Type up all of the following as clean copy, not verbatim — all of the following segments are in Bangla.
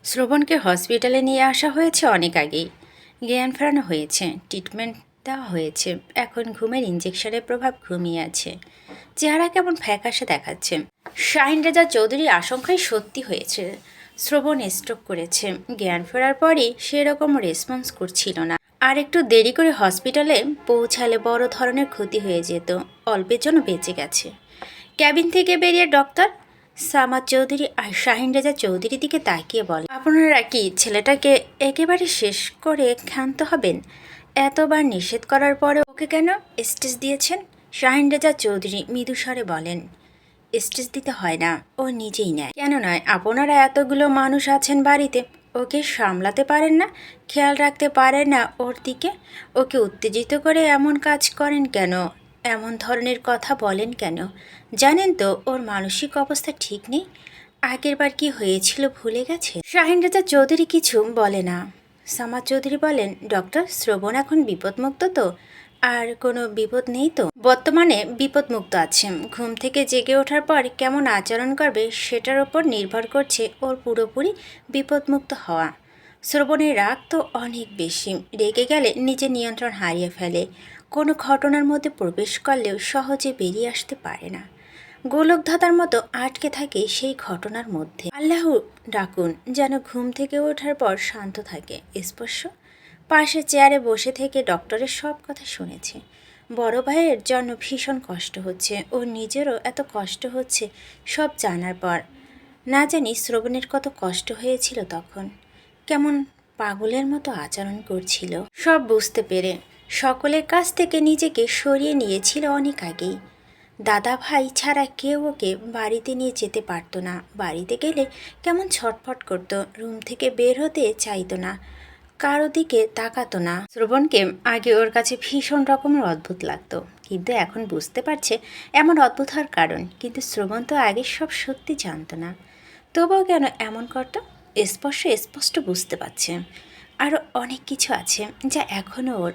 শ্রবণকে হসপিটালে নিয়ে আসা হয়েছে অনেক আগেই। জ্ঞান ফেরানো হয়েছে, ট্রিটমেন্ট দেওয়া হয়েছে। এখন ঘুমের ইঞ্জেকশনের প্রভাব ঘুমিয়ে আছে। চেহারা কেমন ফ্যাকাশে দেখাচ্ছে। শাহিন রেজা চৌধুরীর আশঙ্কাই সত্যি হয়েছে। শ্রবণ স্ট্রোক করেছে। জ্ঞান ফেরার পরই সেরকম রেসপন্স করছিল না। আর একটু দেরি করে হসপিটালে পৌঁছালে বড় ধরনের ক্ষতি হয়ে যেত। অল্পের জন্য বেঁচে গেছে। ক্যাবিন থেকে বেরিয়ে ডক্টর সামাদ চৌধুরী আর শাহিন রেজা চৌধুরীর দিকে তাকিয়ে বলে, আপনারা কি ছেলেটাকে একেবারে শেষ করে ক্ষান্ত হবেন? এতবার নিষেধ করার পরে ওকে কেন স্টেজ দিয়েছেন? শাহিন রেজা চৌধুরী মৃদুস্বরে বলেন, স্টেজ দিতে হয় না, ও নিজেই নেয়। কেন নয়? আপনারা এতগুলো মানুষ আছেন বাড়িতে, ওকে সামলাতে পারেন না? খেয়াল রাখতে পারেন না ওর দিকে? ওকে উত্তেজিত করে এমন কাজ করেন কেন? এমন ধরনের কথা বলেন কেন? জানেন তো ওর মানসিক অবস্থা ঠিক নেই। আগেরবার কি হয়েছিল ভুলে গেছে? শাহিন রেজা চৌধুরী কিছু বলে না। সামাদ চৌধুরী বলেন, ডক্টর, শ্রবণ এখন বিপদমুক্ত তো? আর কোনো বিপদ নেই তো? বর্তমানে বিপদমুক্ত আছে। ঘুম থেকে জেগে ওঠার পর কেমন আচরণ করবে সেটার ওপর নির্ভর করছে ওর পুরোপুরি বিপদমুক্ত হওয়া। শ্রবণের রাগ তো অনেক বেশি। রেগে গেলে নিজের নিয়ন্ত্রণ হারিয়ে ফেলে। কোনো ঘটনার মধ্যে প্রবেশ করলেও সহজে বেরিয়ে আসতে পারে না। গোলকধাঁধার মতো আটকে থাকে সেই ঘটনার মধ্যে। আল্লাহ ডাকুন যেন ঘুম থেকে ওঠার পর শান্ত থাকে। স্পর্শ পাশে চেয়ারে বসে থেকে ডক্টরের সব কথা শুনেছে। বড় ভাইয়ের জন্য ভীষণ কষ্ট হচ্ছে, ওর নিজেরও এত কষ্ট হচ্ছে সব জানার পর। না জানি শ্রবণের কত কষ্ট হয়েছিল তখন। কেমন পাগলের মতো আচরণ করছিল। সব বুঝতে পেরে সকলের কাছ থেকে নিজেকে সরিয়ে নিয়েছিল অনেক আগেই। দাদা ভাই ছাড়া কেউ ওকে বাড়িতে নিয়ে যেতে পারতো না। বাড়িতে গেলে কেমন ছটফট করতো, রুম থেকে বের হতে চাইতো না, কারো দিকে তাকাতো না। শ্রবণকে আগে ওর কাছে ভীষণ রকমের অদ্ভুত লাগতো, কিন্তু এখন বুঝতে পারছে এমন অদ্ভুত হওয়ার কারণ। কিন্তু শ্রবণ তো আগে সব সত্যি জানতো না, তবুও কেন এমন করতো স্পষ্ট বুঝতে পারছে আরও অনেক কিছু আছে যা এখনও ওর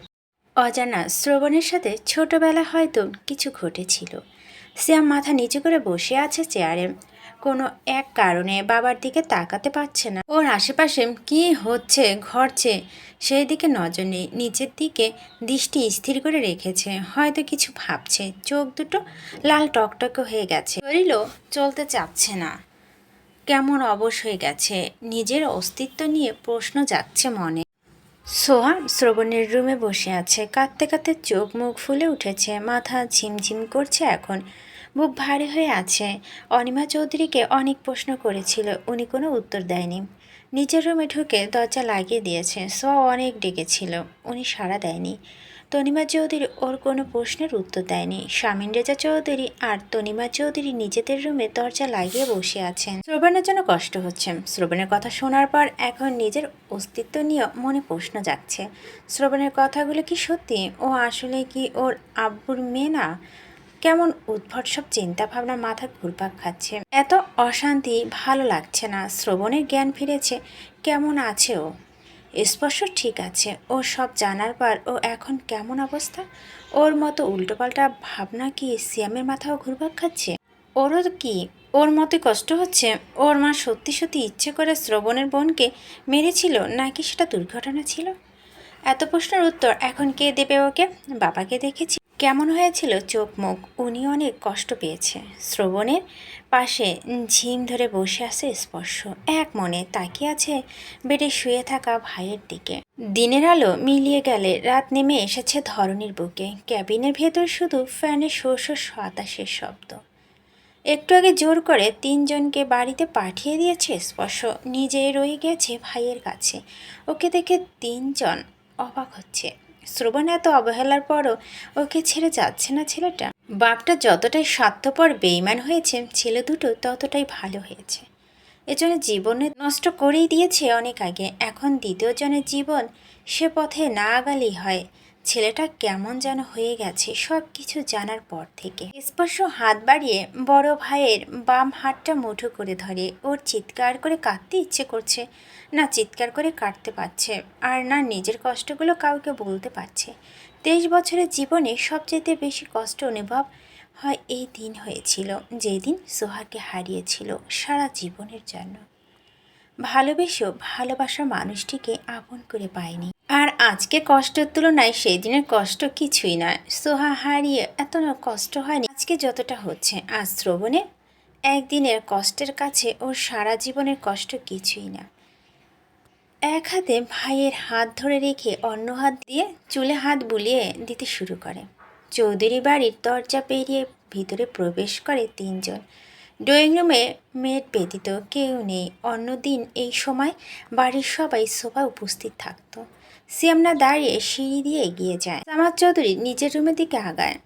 অজানা। শ্রবণের সাথে ছোটবেলা হয়তো কিছু ঘটেছিল। শ্যাম মাথা নিচু করে বসে আছে চেয়ারে। কোনো এক কারণে বাবার দিকে তাকাতে পারছে না। ওর আশেপাশে কি হচ্ছে ঘটছে সেই দিকে নজর নেই। নিচের দিকে দৃষ্টি স্থির করে রেখেছে, হয়তো কিছু ভাবছে। চোখ দুটো লাল টকটকে হয়ে গেছে, শরীরও চলতে চাচ্ছে না, কেমন অবশ হয়ে গেছে। নিজের অস্তিত্ব নিয়ে প্রশ্ন জাগছে মনে। সোহা শ্রবণের রুমে বসে আছে, কাঁদতে কাঁদতে চোখ মুখ ফুলে উঠেছে, মাথা ঝিমঝিম করছে এখন, বুক ভারী হয়ে আছে। অনিমা চৌধুরীকে অনেক প্রশ্ন করেছিল, উনি কোনো উত্তর দেয়নি। নিজের রুমে ঢুকে দরজা লাগিয়ে দিয়েছে। সোহা অনেক ডেকেছিল, উনি সাড়া দেয়নি। তনিমা চৌধুরী ওর কোনো প্রশ্নের উত্তর দেয়নি। শামিন রেজা চৌধুরী আর তনিমা চৌধুরী নিজেদের রুমে দরজা লাগিয়ে বসে আছেন। শ্রবণের জন্য কষ্ট হচ্ছে। শ্রবণের কথা শোনার পর এখন নিজের অস্তিত্ব নিয়ে মনে প্রশ্ন জাগছে। শ্রবণের কথাগুলো কি সত্যি? ও আসলে কি ওর আব্বুর মেয়ে না? কেমন উদ্ভট সব চিন্তা ভাবনা মাথা ঘুরপাক খাচ্ছে। এত অশান্তি ভালো লাগছে না। শ্রবণের জ্ঞান ফিরেছে, কেমন আছে ও? স্পর্শ ঠিক আছে। ও সব জানার পর ও এখন কেমন অবস্থা? ওর মতো উল্টোপাল্টা ভাবনা কি সিয়ামের মাথাও ঘুরপাক খাচ্ছে? ওরও কি ওর মতো কষ্ট হচ্ছে? ওর মা সত্যি সত্যি ইচ্ছে করে শ্রবণের বোনকে মেরেছিল, নাকি সেটা দুর্ঘটনা ছিল? এত প্রশ্নের উত্তর এখন কে দেবে ওকে? বাবাকে দেখেছি কেমন হয়েছিল চোখ মুখ, উনি অনেক কষ্ট পেয়েছে। শ্রবণের পাশে ঝিম ধরে বসে আছে স্পর্শ, এক মনে তাকিয়ে আছে বেডে শুয়ে থাকা ভাইয়ের দিকে। দিনের আলো মিলিয়ে গেলে রাত নেমে এসেছে ধরনীর বুকে। ক্যাবিনের ভেতর শুধু ফ্যানের শো শো বাতাসের শব্দ। একটু আগে জোর করে তিনজনকে বাড়িতে পাঠিয়ে দিয়েছে স্পর্শ, নিজে রয়ে গেছে ভাইয়ের কাছে। ওকে দেখে তিনজন অবাক হচ্ছে। শ্রবণ এত অবহেলার পরও ওকে ছেড়ে যাচ্ছে না ছেলেটা। বাপটা যতটাই স্বার্থপর বেইমান হয়েছে, ছেলে দুটো ততটাই ভালো হয়েছে। এজন্য জীবনে নষ্ট করেই দিয়েছে অনেক আগে। এখন দ্বিতীয় জনের জীবন সে পথে না আগালেই হয়। ছেলেটা কেমন যেন হয়ে গেছে সব কিছু জানার পর থেকে। স্পর্শ হাত বাড়িয়ে বড় ভাইয়ের বাম হাতটা মুঠো করে ধরে। ওর চিৎকার করে কাঁদতে ইচ্ছে করছে, না চিৎকার করে কাটতে পারছে, আর না নিজের কষ্টগুলো কাউকে বলতে পারছে। 23 বছরের জীবনে সবচেয়ে বেশি কষ্ট অনুভব হয় এই দিন হয়েছিল, যেদিন সোহাকে হারিয়েছিল সারা জীবনের জন্য। ভালোবেসেও ভালোবাসার মানুষটিকে আপন করে পায়নি। আর আজকে কষ্টের তুলনায় সেই দিনের কষ্ট কিছুই নয়। সোহা হারিয়ে এত কষ্ট হয়নি আজকে যতটা হচ্ছে। আজ শ্রবণে একদিনের কষ্টের কাছে ওর সারা জীবনের কষ্ট কিছুই না। এক হাতে ভাইয়ের হাত ধরে রেখে অন্য হাত দিয়ে চুলে হাত বুলিয়ে দিতে শুরু করে। চৌধুরী বাড়ির দরজা পেরিয়ে ভিতরে প্রবেশ করে তিনজন। ড্রয়িং রুমে মেয়ের ব্যতীত কেউ নেই। অন্যদিন এই সময় বাড়ির সবাই সোফায় উপস্থিত থাকতো। সিয়ামনা দাঁড়িয়ে সিঁড়ি দিয়ে এগিয়ে যায়। সামাদ চৌধুরী নিজের রুমের দিকে আগায়।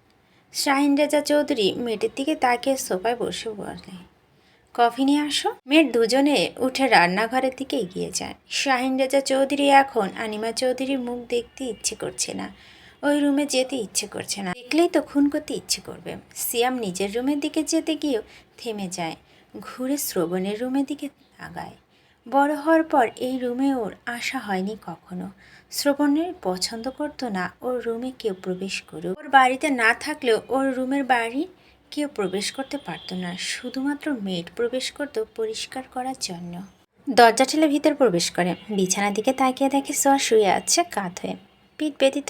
শাহিন রেজা চৌধুরী মেয়েটির দিকে তাকিয়ে সোফায় বসে বলে, কফি নিয়ে আসো। মেয়ের দুজনে উঠে রান্নাঘরের দিকে এগিয়ে যায়। শাহিন রেজা চৌধুরী এখন আনিমা চৌধুরীর মুখ দেখতে ইচ্ছে করছে না, ওই রুমে যেতে ইচ্ছে করছে না, দেখলেই তো খুন করতে ইচ্ছে করবে। সিয়াম নিজের রুমের দিকে যেতে গিয়েও থেমে যায়, ঘুরে শ্রবণের রুমের দিকে আগায়। বড় হওয়ার পর এই রুমে ওর আসা হয়নি কখনো। শ্রবণের পছন্দ করতো না ওর রুমে কেউ প্রবেশ করুক। ওর বাড়িতে না থাকলেও ওর রুমের বাড়ি কেউ প্রবেশ করতে পারতো না, শুধুমাত্র মেড প্রবেশ করতো পরিষ্কার করার জন্য। দরজা ঠেলে ভিতর প্রবেশ করে। বিছানার দিকে তাকিয়ে দেখে সোয়া শুয়ে আছে কাত হয়ে, পিঠ ব্যতীত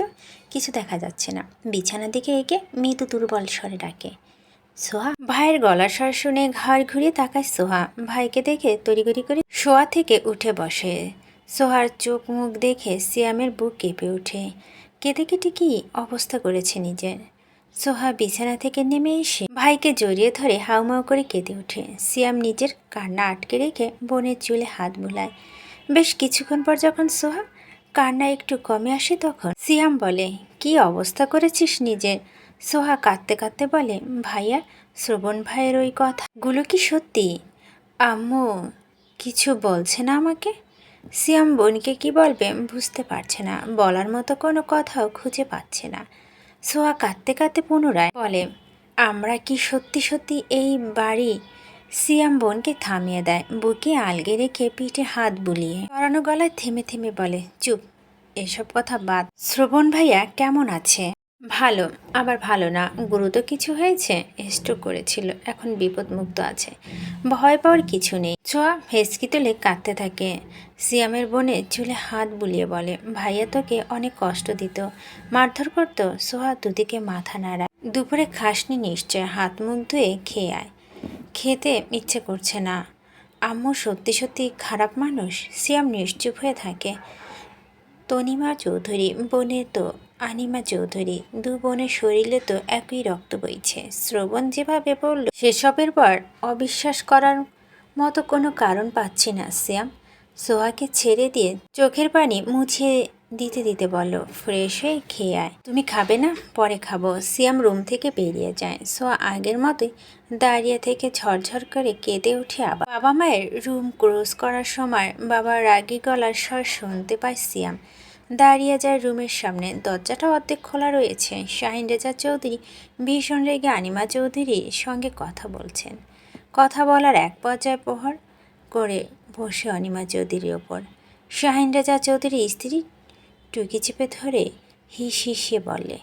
কিছু দেখা যাচ্ছে না। বিছানার দিকে এগিয়ে মৃদু দুর্বল স্বরে ডাকে, সোহা। ভাইয়ের গলার স্বর শুনে ঘাড় ঘুরিয়ে তাকায় সোহা। ভাইকে দেখে তড়িঘড়ি করে শোয়া থেকে উঠে বসে। সোহার চোখ মুখ দেখে সিয়ামের বুক কেঁপে ওঠে। কেঁদে কেটে কি অবস্থা করেছে নিজের। সোহা বিছানা থেকে নেমে এসে ভাইকে জড়িয়ে ধরে হাউমাউ করে কেঁদে ওঠে। সিয়াম নিজের কান্না আটকে রেখে বোনের চুলে হাত বুলায়। বেশ কিছুক্ষণ পর যখন সোহা কান্না একটু কমে আসে তখন সিয়াম বলে, কি অবস্থা করেছিস নিজের। সোহা কাঁদতে কাঁদতে বলে, ভাইয়া, শ্রবণ ভাইয়ের ওই কথাগুলো কি সত্যি? আম্মু কিছু বলছে না আমাকে। সিয়াম বোনকে কি বলবে বুঝতে পারছে না, বলার মতো কোনো কথাও খুঁজে পাচ্ছে না। সোহা কাঁদতে কাঁদতে পুনরায় বলে, আমরা কি সত্যি সত্যি এই বাড়ি? সিয়াম বোনকে থামিয়ে দেয়, বুকে আলগে রেখে পিঠে হাত বুলিয়ে পরানো গলায় থেমে থেমে বলে, চুপ, এসব কথা বাদ। শ্রবণ ভাইয়া কেমন আছে? ভালো, আবার ভালো না। গুরুতর কিছু হয়েছে? স্ট্রোক করেছিল, এখন বিপদমুক্ত আছে, ভয় পাওয়ার কিছু নেই। ছোঁয়া হেসকি তুলে কাঁদতে থাকে। সিয়ামের বোনে চুলে হাত বুলিয়ে বলে, ভাইয়া তোকে অনেক কষ্ট দিত, মারধর করতো। সোহা দুদিকে মাথা নাড়ায়। দুপুরে খাসনি নিশ্চয়, হাত মুখ ধুয়ে খেয়ে আয়। খেতে ইচ্ছে করছে না। আম্মু সত্যি সত্যি খারাপ মানুষ? সিয়াম নিশ্চুপ হয়ে থাকে। তনিমা চৌধুরী বোনের তো আনিমা চৌধুরী, দু বোনের শরীরে তো একই রক্ত বইছে। শ্রবণ যেভাবে বলল সেসবের পর অবিশ্বাস করার মতো কোনো কারণ পাচ্ছি না। সিয়াম সোহাকে ছেড়ে দিয়ে চোখের পানি মুছিয়ে দিতে দিতে বলল, ফ্রেশ হয়ে খেয়ে আয়। তুমি খাবে না? পরে খাবো। সিয়াম রুম থেকে বেরিয়ে যায়। সোয়া আগের মতোই দাঁড়িয়ে থেকে ঝরঝর করে কেঁদে উঠে। আবার বাবা মায়ের রুম ক্রস করার সময় বাবার রাগী গলার স্বর শুনতে পায় সিয়াম। দাঁড়িয়ে যায় রুমের সামনে, দরজাটা অর্ধেক খোলা রয়েছে। শাহিন রেজা চৌধুরী ভীষণ রেগে আনিমা চৌধুরীর সঙ্গে কথা বলছেন। কথা বলার এক পর্যায়ে প্রহর করে বসে অনিমা চৌধুরীর ওপর। শাহিন রেজা চৌধুরী স্ত্রী টুকি চেপে ধরে হিস হিসিয়ে বলে,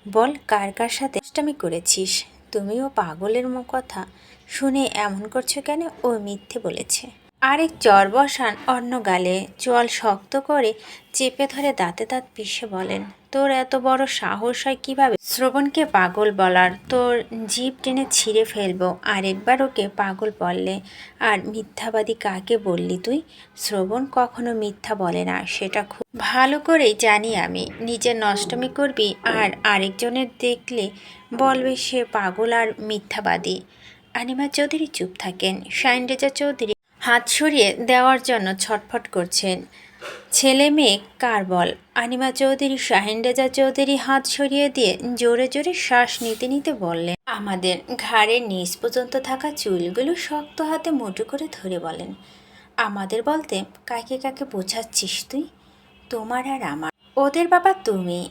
বল কার কার সাথে দুষ্টামি করেছিস? তুমিও পাগলের কথা শুনে এমন করছো কেন? ও মিথ্যে বলেছে। আরেক চর বসান অন্য গালে, চোয়াল শক্ত করে চেপে ধরে দাঁতে দাঁত পিষে বলেন, তোর এত বড় সাহস হয় কিভাবে শ্রবণকে পাগল বলার? তোর জিভ টেনে ছিঁড়ে ফেলবো আরেকবার ওকে পাগল বললে। আর মিথ্যাবাদী কাকে বললি তুই? শ্রবণ কখনো মিথ্যা বলে না, সেটা খুব ভালো করেই জানি আমি। নিজের নষ্টমী করবি আর আরেকজনের দেখলে বলবে সে পাগল আর মিথ্যাবাদী। আনিমা চৌধুরী চুপ থাকেন। শাহিন রেজা চৌধুরী হাত সরিয়ে দেওয়ার জন্য ছটফট করছেন। ছেলে মেয়ে কার বল? আনিমা চৌধুরী শাহিন রেজা চৌধুরী হাত সরিয়ে দিয়ে জোরে জোরে শ্বাস নিতে নিতে বললেন, আমাদের ঘাড়ের নিচ পর্যন্ত থাকা চুলগুলো শক্ত হাতে মুঠো করে ধরে বলেন, আমাদের বলতে কাকে কাকে বোঝাচ্ছিস তুই? তোমার আর আমার। ওদের বাবা তুমি।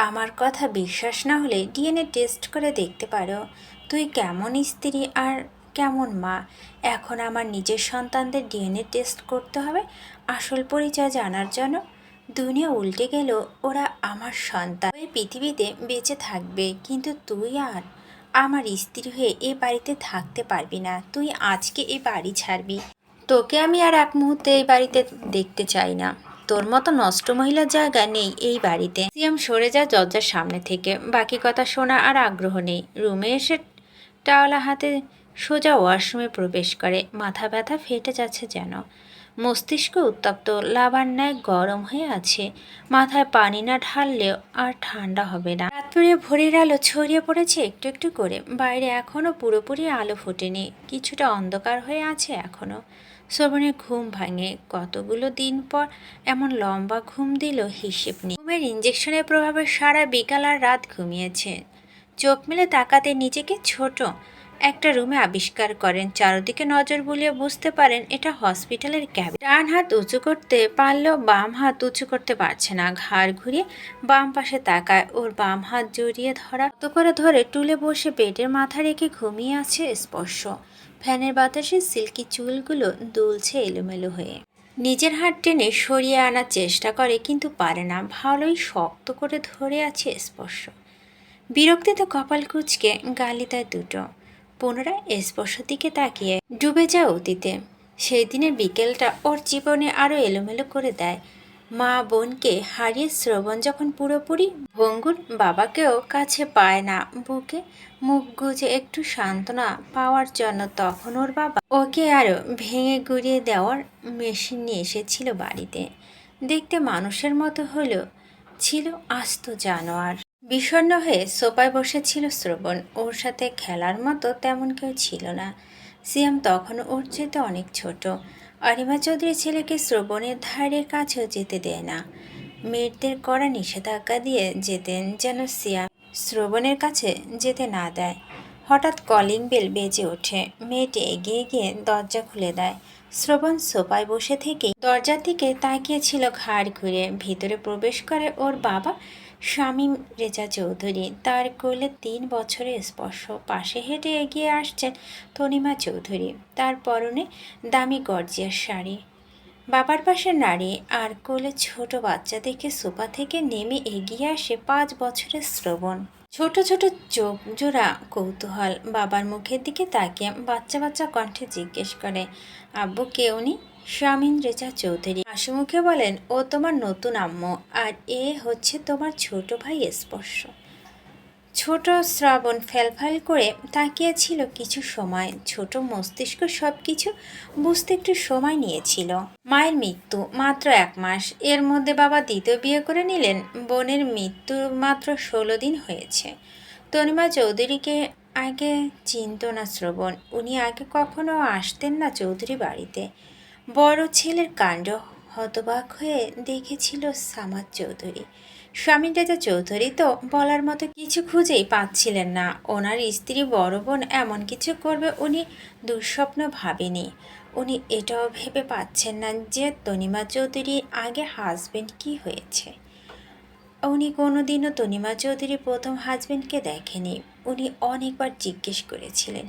আমার কথা বিশ্বাস না হলে ডিএনএ টেস্ট করে দেখতে পারো। তুই কেমন স্ত্রী আর কেমন মা। এখন আমার নিজের সন্তানদের ডিএনএ টেস্ট করতে হবে আসল পরিচয় জানার জন্য। দুনিয়া উল্টে গেল, ওরা আমার সন্তান ওই পৃথিবীতে বেঁচে থাকবে, কিন্তু তুই আর আমার স্ত্রী হয়ে এ বাড়িতে থাকতে পারবি না। তুই আজকে এই বাড়ি ছাড়বি। তোকে আমি আর এক মুহূর্তে এই বাড়িতে দেখতে চাই না। তোর মতো নষ্ট মহিলার জায়গা নেই এই বাড়িতে। সিয়াম সরে যায় দরজার সামনে থেকে। বাকি কথা শোনা আর আগ্রহ নেই। রুমে এসে টাওয়ালা হাতে সোজা ওয়াশরুমে প্রবেশ করে। মাথা ব্যথা ফেটে যাচ্ছে যেন। মস্তিষ্ক উত্তপ্ত লাভার ন্যায় গরম হয়ে আছে। মাথায় পানি না ঢাললেও আর ঠান্ডা হবে না। রাত পেরিয়ে ভোরের আলো ছড়িয়ে পড়েছে একটু একটু করে। বাইরে এখনও পুরোপুরি আলো ফোটেনি, কিছুটা অন্ধকার হয়ে আছে এখনও। শ্রবণের ঘুম ভাঙে। কতগুলো দিন পর এমন লম্বা ঘুম দিল হিসেব নেই। ঘুমের ইঞ্জেকশনের প্রভাবে সারা বিকাল আর রাত ঘুমিয়েছে। চোখ মেলে তাকাতে নিজেকে ছোট একটা রুমে আবিষ্কার করেন। চারদিকে নজর বুলিয়ে বুঝতে পারেন এটা হসপিটালের ক্যাবিন। ডান হাত উঁচু করতে পারলেও বাম হাত উঁচু করতে পারছে না। ঘাড় ঘুরিয়ে বাম পাশে তাকায়। ওর বাম হাত জড়িয়ে ধরা তো করে ধরে টুলে বসে বেডের মাথা রেখে ঘুমিয়ে আছে স্পর্শ। ফ্যানের বাতাসে সিল্কি চুলগুলো দুলছে এলোমেলো হয়ে। নিজের হাত টেনে সরিয়ে আনার চেষ্টা করে কিন্তু পারে না। ভালোই শক্ত করে ধরে আছে স্পর্শ। বিরক্তিতে কপাল কুঁচকে গালি দেয় দুটো। পুনরায় স্পর্শ দিকে তাকিয়ে ডুবে যায় অতীতে। সেই দিনের বিকেলটা ওর জীবনে আরও এলোমেলো করে দেয়। মা বোনকে হারিয়ে শ্রবণ যখন পুরোপুরি ভঙ্গুর, বাবাকেও কাছে পায় না। বুকে মুখ গুজে একটু সান্ত্বনা পাওয়ার জন্য তখন ওর বাবা ওকে আরও ভেঙে গুঁড়িয়ে দেওয়ার মেশিন নিয়ে এসেছিল বাড়িতে। দেখতে মানুষের মতো হলেও ছিল আস্ত জানোয়ার। বিষণ্ণ হয়ে সোফায় বসেছিল শ্রবণ। ওর সাথে খেলার মতো তেমন কেউ ছিল না। সিয়াম তখন ওর চেয়ে অনেক ছোট। অনিমা চৌধুরী ছেলেকে শ্রবণের ধারের কাছেও যেতে দেয় না। মেয়েদের কড়া নিষেধাজ্ঞা দিয়ে যেতেন যেন সিয়াম শ্রবণের কাছে যেতে না দেয়। হঠাৎ কলিং বেল বেজে ওঠে। মেয়েটি এগিয়ে গিয়ে দরজা খুলে দেয়। শ্রবণ সোফায় বসে থেকেই দরজার দিকে তাকিয়েছিল ঘাড় ঘুরে। ভিতরে প্রবেশ করে ওর বাবা শামীম রেজা চৌধুরী। তার কোলে 3 বছরের স্পর্শ। পাশে হেঁটে এগিয়ে আসছেন তনিমা চৌধুরী। তার পরনে দামি গর্জিয়াস শাড়ি। বাবার পাশে নারী আর কোলে ছোট বাচ্চা দেখে সোফা থেকে নেমে এগিয়ে আসে 5 বছরের শ্রবণ। ছোট ছোট চোখ জোড়া কৌতূহল। বাবার মুখের দিকে তাকিয়ে বাচ্চা বাচ্চা কণ্ঠে জিজ্ঞেস করে, আব্বু কে উনি? শামীম রেজা চৌধুরী হাসি মুখে বলেন, ও তোমার নতুন আম্মু, আর এ হচ্ছে তোমার ছোট ভাই স্পর্শ। ছোট শ্রাবণ ফ্যালফ্যাল করে তাকিয়েছিল কিছু সময়। ছোট মস্তিষ্ক সব কিছু বুঝতে একটু সময় নিয়েছিল। মায়ের মৃত্যু মাত্র 1 মাস, এর মধ্যে বাবা দ্বিতীয় বিয়ে করে নিলেন। বোনের মৃত্যু মাত্র 16 দিন হয়েছে। তনিমা চৌধুরীকে আগে চিনত না শ্রবণ। উনি আগে কখনো আসতেন না চৌধুরী বাড়িতে। বড় ছেলের কাণ্ড হতবাক হয়ে দেখেছিল সামাদ চৌধুরী। স্বামী রেজা চৌধুরী তো বলার মতো কিছু খুঁজেই পাচ্ছিলেন না। ওনার স্ত্রী বড় বোন এমন কিছু করবে উনি দুঃস্বপ্ন ভাবেনি। উনি এটাও ভেবে পাচ্ছেন না যে তনিমা চৌধুরীর আগে হাজবেন্ড কি হয়েছে। উনি কোনোদিনও তনিমা চৌধুরী প্রথম হাজবেন্ডকে দেখেনি। উনি অনেকবার জিজ্ঞেস করেছিলেন,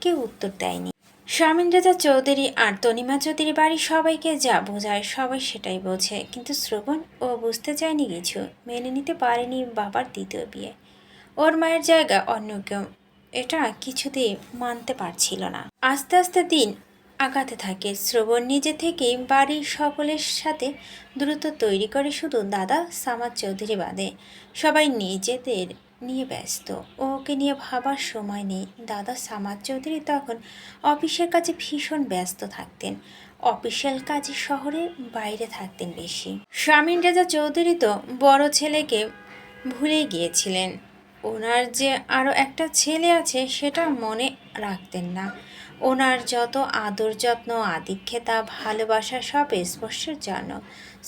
কেউ উত্তর দেয়নি। শামীম রেজা চৌধুরী আর তনিমা চৌধুরী বাড়ির সবাইকে যা বোঝায় সবাই সেটাই বোঝে, কিন্তু শ্রবণ ও বুঝতে চায়নি কিছু। মেনে নিতে পারেনি বাবার দ্বিতীয় বিয়ে। ওর মায়ের জায়গা অন্য কেউ, এটা কিছুতেই মানতে পারছিল না। আস্তে আস্তে দিন আগাতে থাকে। শ্রবণ নিজে থেকেই বাড়ির সকলের সাথে দ্রুত তৈরি করে, শুধু দাদা সামাদ চৌধুরী বাদে। সবাই নিজেদের নিয়ে ব্যস্ত। ওকে নিয়ে ভাবার সময় নেই। দাদা সামাদ চৌধুরী তখন অফিসের কাজে ভীষণ ব্যস্ত থাকতেন। অফিসিয়াল কাজে শহরে বাইরে থাকতেন বেশি। শামীম রেজা চৌধুরী তো বড় ছেলেকে ভুলে গিয়েছিলেন। ওনার যে আরও একটা ছেলে আছে সেটা মনে রাখতেন না। ওনার যত আদর যত্ন আদিক্ষেতা ভালোবাসা সব স্পর্শের জন্য।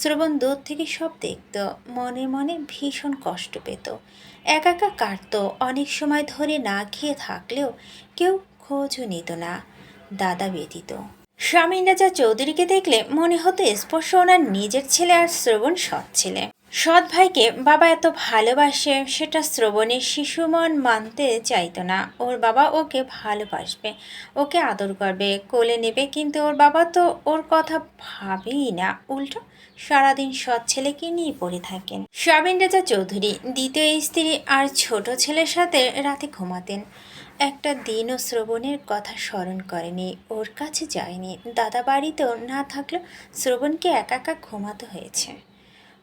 শ্রবণ দূর থেকে সব দেখত, মনে মনে ভীষণ কষ্ট পেত। একা একা কাটত। অনেক সময় ধরে না খেয়ে থাকলেও কেউ খোঁজও নিত না, দাদা ব্যতীত। শামীম রেজা চৌধুরীকে দেখলে মনে হতো স্পর্শ ওনার নিজের ছেলে আর শ্রবণ সৎ ছেলে। সৎ ভাইকে বাবা এত ভালোবাসে সেটা শ্রবণের শিশু মন মানতে চাইতো না। ওর বাবা ওকে ভালোবাসবে, ওকে আদর করবে, কোলে নেবে, কিন্তু ওর বাবা তো ওর কথা ভাবেই না। উল্টো সারাদিন সৎ ছেলেকে নিয়ে পড়ে থাকেন। শামীম রেজা চৌধুরী দ্বিতীয় স্ত্রী আর ছোট ছেলের সাথে রাতে ঘুমাতেন। একটা দিনও শ্রবণের কথা স্মরণ করেনি, ওর কাছে যায়নি। দাদা বাড়িতেও না থাকলেও শ্রবণকে একা একা ঘুমাতে হয়েছে।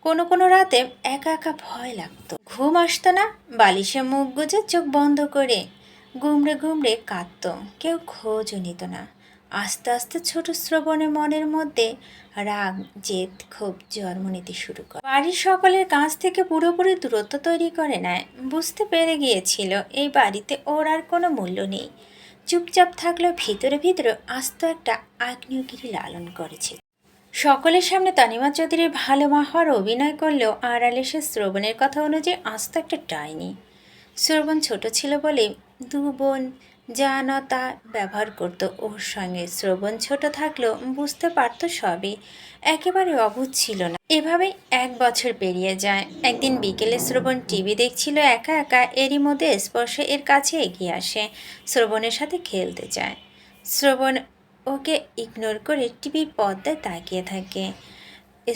কোনো কোনো রাতে একা একা ভয় লাগতো, ঘুম আসতো না। বালিশে মুখ গুজে চোখ বন্ধ করে গুমড়ে গুমড়ে কাঁদত, কেউ খোঁজও নিত না। আস্তে আস্তে ছোট শ্রবণের মনের মধ্যে রাগ, জেদ, ক্ষোভ জন্ম নিতে শুরু করে। বাড়ির সকলের কাছ থেকে পুরোপুরি দূরত্ব তৈরি করে নেয়। বুঝতে পেরে গিয়েছিল এই বাড়িতে ওর আর কোনো মূল্য নেই। চুপচাপ থাকলেও ভিতরে ভিতরে আস্ত একটা আগ্নেয়গিরি লালন করেছিল। সকলের সামনে তানিমা চৌধুরীর ভালো মা হওয়ার অভিনয় করলেও আড়ালে সে শ্রবণের কথা অনুযায়ী আস্ত একটা ডাইনি। শ্রবণ ছোট ছিল বলে দু বোন যা না তা ব্যবহার করতো ওর সঙ্গে। শ্রবণ ছোট থাকলেও বুঝতে পারতো সবই, একেবারে অবুঝ ছিল না। এভাবেই 1 বছর পেরিয়ে যায়। একদিন বিকেলে শ্রবণ টিভি দেখছিল একা একা, এরই মধ্যে স্পর্শ এর কাছে এগিয়ে আসে, শ্রবণের সাথে খেলতে চায়। শ্রবণ ওকে ইগনোর করে টিভির পর্দায় তাকিয়ে থাকে।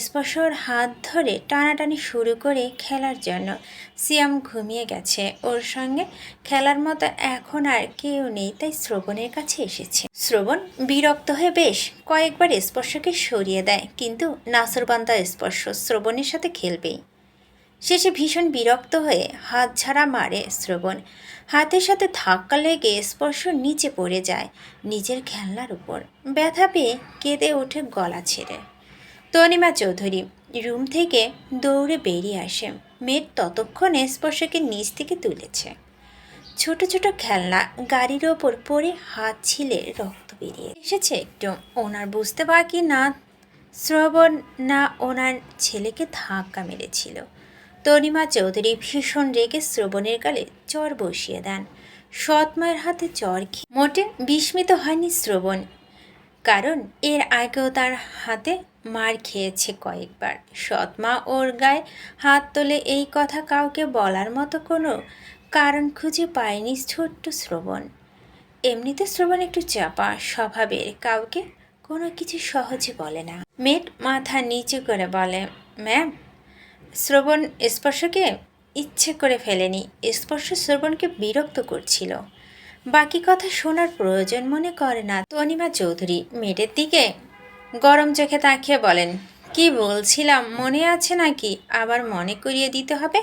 স্পর্শর হাত ধরে টানাটানি শুরু করে খেলার জন্য। সিয়াম ঘুমিয়ে গেছে, ওর সঙ্গে খেলার মতো এখন আর কেউ নেই, তাই শ্রবণের কাছে এসেছে। শ্রবণ বিরক্ত হয়ে বেশ কয়েকবার স্পর্শকে সরিয়ে দেয়, কিন্তু নাসরবান্দা স্পর্শ শ্রবণের সাথে খেলবেই। শেষে ভীষণ বিরক্ত হয়ে হাত ঝাড়া মারে শ্রবণ। হাতের সাথে ধাক্কা লেগে স্পর্শ নিচে পড়ে যায় নিজের খেলনার উপর। ব্যথা পেয়ে কেঁদে ওঠে গলা ছেড়ে। তনিমা চৌধুরী রুম থেকে দৌড়ে বেরিয়ে আসে। মেয়ের ততক্ষণে স্পর্শকে নিচ থেকে তুলেছে। ছোট ছোট খেলনা গাড়ির ওপর পড়ে হাত ছিলে রক্ত বেরিয়ে এসেছে একটু। ওনার বুঝতে বাকি না শ্রবণ না ওনার ছেলেকে ধাক্কা মেরেছিল। তনিমা চৌধুরী ভীষণ রেগে শ্রবণের গালে চর বসিয়ে দেন। সৎমায়ের হাতে চর খেয়ে মোটে বিস্মিত হয়নি শ্রবণ, কারণ এর আগেও তার হাতে মার খেয়েছে কয়েকবার। সৎমা ওর গায়ে হাত তোলে এই কথা কাউকে বলার মতো কোনো কারণ খুঁজে পায়নি ছোট্ট শ্রবণ। এমনিতে শ্রবণ একটু চাপা স্বভাবের, কাউকে কোনো কিছু সহজে বলে না। মেয়ের মাথা নিচু করে বলে, ম্যাম, শ্রবণ স্পর্শকে ইচ্ছে করে ফেলেনি। স্পর্শ শ্রবণকে বিরক্ত করছিল। বাকি কথা শোনার প্রয়োজন মনে করে না তনিমা চৌধুরী। মেয়েদের দিকে গরম চোখে তাকিয়ে বলেন, কি বলছিলাম মনে আছে নাকি? আবার মনে করিয়ে দিতে হবে,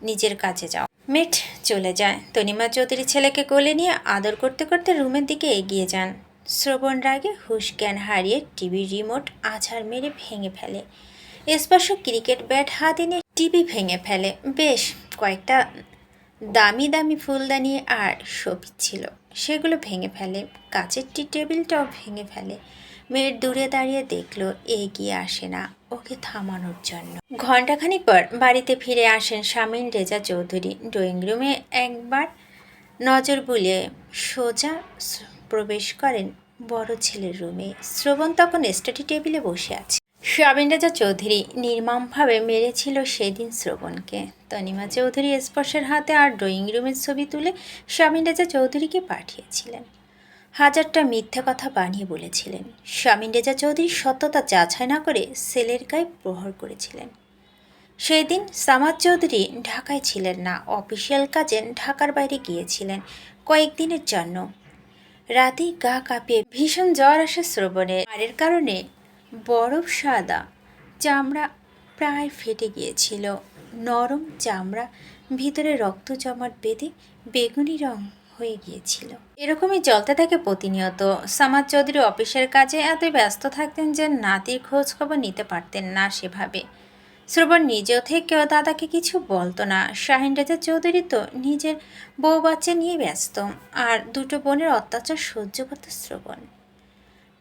নিজের কাছে যাও। মেট চলে যায়। তনিমা চৌধুরী ছেলেকে কোলে নিয়ে আদর করতে করতে রুমের দিকে এগিয়ে যান। শ্রবণ রাগে হুঁশ জ্ঞান হারিয়ে টিভির রিমোট আছাড় মেরে ভেঙে ফেলে। স্পর্শ ক্রিকেট ব্যাট হাতে নিয়ে টিভি ভেঙে ফেলে। বেশ কয়েকটা দামি দামি ফুলদানি আর শোপিস ছিল, সেগুলো ভেঙে ফেলে। কাচের টি টেবিলটাও ভেঙে ফেলে। মেয়ের দূরে দাঁড়িয়ে দেখলো, এগিয়ে আসে না ওকে থামানোর জন্য। ঘণ্টাখানিক পর বাড়িতে ফিরে আসেন শামীম রেজা চৌধুরী। ড্রয়িং রুমে একবার নজর বুলিয়ে সোজা প্রবেশ করেন বড় ছেলের রুমে। শ্রবণ তখন স্টাডি টেবিলে বসে আছে। শামীম রেজা চৌধুরী নির্মমভাবে মেরেছিল সেদিন শ্রবণকে। তনিমা চৌধুরী স্পর্শের হাতে আর ড্রয়িং রুমের ছবি তুলে শামীম রেজা চৌধুরীকে পাঠিয়েছিলেন। হাজারটা মিথ্যে কথা বানিয়ে বলেছিলেন। শামীম রেজা চৌধুরী সত্যতা যাচাই না করে ছেলের গায়ে প্রহার করেছিলেন। সেই দিন সামাদ চৌধুরী ঢাকায় ছিলেন না, অফিসিয়াল কাজে ঢাকার বাইরে গিয়েছিলেন কয়েকদিনের জন্য। রাতেই গা কাঁপিয়ে ভীষণ জ্বর আসে শ্রবণের। মারের কারণে বরফ সাদা চামড়া প্রায় ফেটে গিয়েছিল। নরম চামড়া ভিতরে রক্ত জমাট বেঁধে বেগুনি রং হয়ে গিয়েছিল। এরকমই চলতে থাকে প্রতিনিয়ত। সামাদ চৌধুরী অফিসের কাজে এত ব্যস্ত থাকতেন যে নাতির খোঁজ খবর নিতে পারতেন না সেভাবে। শ্রবণ নিজেও থেকেও দাদাকে কিছু বলতো না। শাহিন রেজা চৌধুরী তো নিজের বউ বাচ্চা নিয়ে ব্যস্ত, আর দুটো বোনের অত্যাচার সহ্য করত শ্রবণ।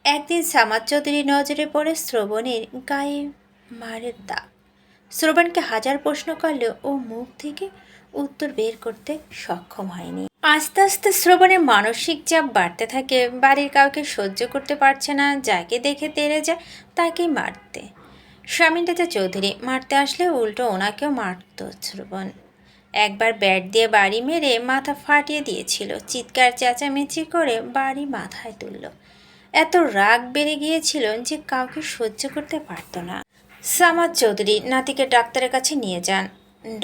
একদিন সামাদ চৌধুরী নজরে পড়ে শ্রবণের গায়ে মারের দাগ। শ্রবণকে হাজার প্রশ্ন করলেও ও মুখ থেকে উত্তর বের করতে সক্ষম হয়নি। আস্তে আস্তে শ্রবণের মানসিক চাপ বাড়তে থাকে। বাড়ির কাউকে সহ্য করতে পারছে না, যাকে দেখে তেড়ে যায় তাকেই মারতে। শামীম রেজা চৌধুরী মারতে আসলে উল্টো ওনাকেও মারত শ্রবণ। একবার ব্যাট দিয়ে বাড়ি মেরে মাথা ফাটিয়ে দিয়েছিল। চিৎকার চেঁচামেচি করে বাড়ি মাথায় তুলল। এত রাগ বেড়ে গিয়েছিল যে কাউকে সহ্য করতে পারত না। সামাদ চৌধুরী নাতিকে ডাক্তারের কাছে নিয়ে যান।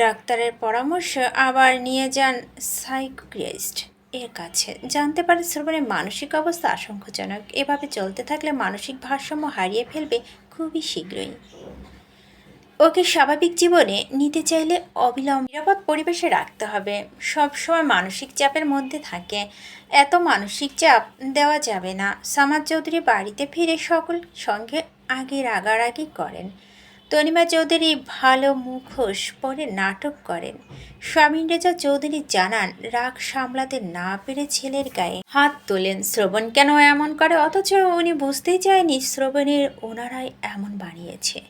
ডাক্তারের পরামর্শ আবার নিয়ে যান সাইকিয়াট্রিস্ট এর কাছে জানতে পারে শ্রবণের মানসিক অবস্থা আশঙ্কাজনক। এভাবে চলতে থাকলে মানসিক ভারসাম্য হারিয়ে ফেলবে খুবই শীঘ্রই। ওকে স্বাভাবিক জীবনে নিতে চাইলে অবিলম্বে নিরাপদ পরিবেশে রাখতে হবে। সবসময় মানসিক চাপের মধ্যে থাকে, এত মানসিক চাপ দেওয়া যাবে না। সামাদ চৌধুরী বাড়িতে ফিরে সকল সঙ্গে আগে রাগারাগি করেন। তনিমা চৌধুরী ভালো মুখোশ পরে নাটক করেন। স্বামী রেজা চৌধুরী জানান রাগ সামলাতে না পেরে ছেলের গায়ে হাত তোলেন। শ্রবণ কেন এমন করে, অথচ উনি বুঝতেই চায়নি শ্রবণের ওনারাই এমন বানিয়েছে।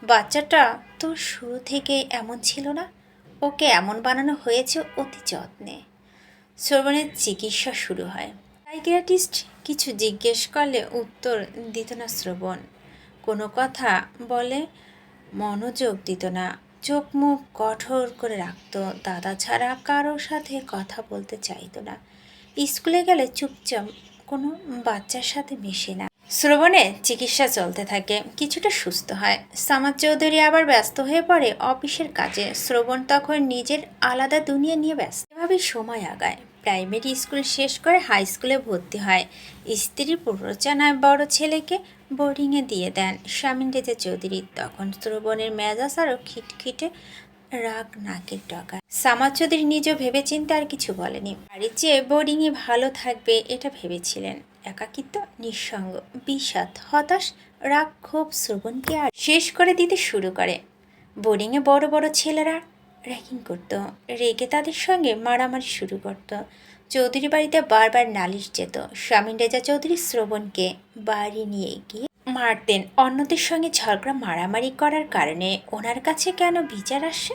বাচ্চাটা তো শুরু থেকে এমন ছিল না, ওকে এমন বানানো হয়েছে অতি যত্নে। শ্রবণের চিকিৎসা শুরু হয়। সাইকিয়াট্রিস্ট কিছু জিজ্ঞেস করলে উত্তর দিত না শ্রবণ। কোনো কথা বলে মনোযোগ দিত না, চোখ মুখ কঠোর করে রাখতো। দাদা ছাড়া কারোর সাথে কথা বলতে চাইতো না। স্কুলে গেলে চুপচাপ, কোনো বাচ্চার সাথে মেশে না। শ্রবণের চিকিৎসা চলতে থাকে, কিছুটা সুস্থ হয়। সামাদ চৌধুরী আবার ব্যস্ত হয়ে পড়ে অফিসের কাজে। শ্রবণ তখন নিজের আলাদা দুনিয়া নিয়ে ব্যস্ত। এভাবে সময় আগায়। প্রাইমারি স্কুল শেষ করে হাই স্কুলে ভর্তি হয়। স্ত্রীর প্ররোচনায় বড় ছেলেকে বোর্ডিংয়ে দিয়ে দেন স্বামী রেজা চৌধুরী। তখন শ্রবণের মেজাজ আরও খিটখিটে, রাগ নাকের ডগা। সামাদ চৌধুরী নিজেও ভেবেচিন্তে আর কিছু বলেনি। বাড়ির চেয়ে বোর্ডিংয়ে ভালো থাকবে এটা ভেবেছিলেন। একাকিত্ব, নিঃসঙ্গ, বিষাদ, হতাশ, রাগ, ক্ষোভ শ্রবণকে আর শেষ করে দিতে শুরু করে। বোর্ডিংয়ে বড় বড় ছেলেরা র্যাগিং করত, রেগে তাদের সঙ্গে মারামারি শুরু করত। চৌধুরী বাড়িতে বারবার নালিশ যেত। স্বামী রেজা চৌধুরী শ্রবণকে বাড়ি নিয়ে গিয়ে মারতেন। অন্যদের সঙ্গে ঝগড়া মারামারি করার কারণে ওনার কাছে কেন বিচার আসে?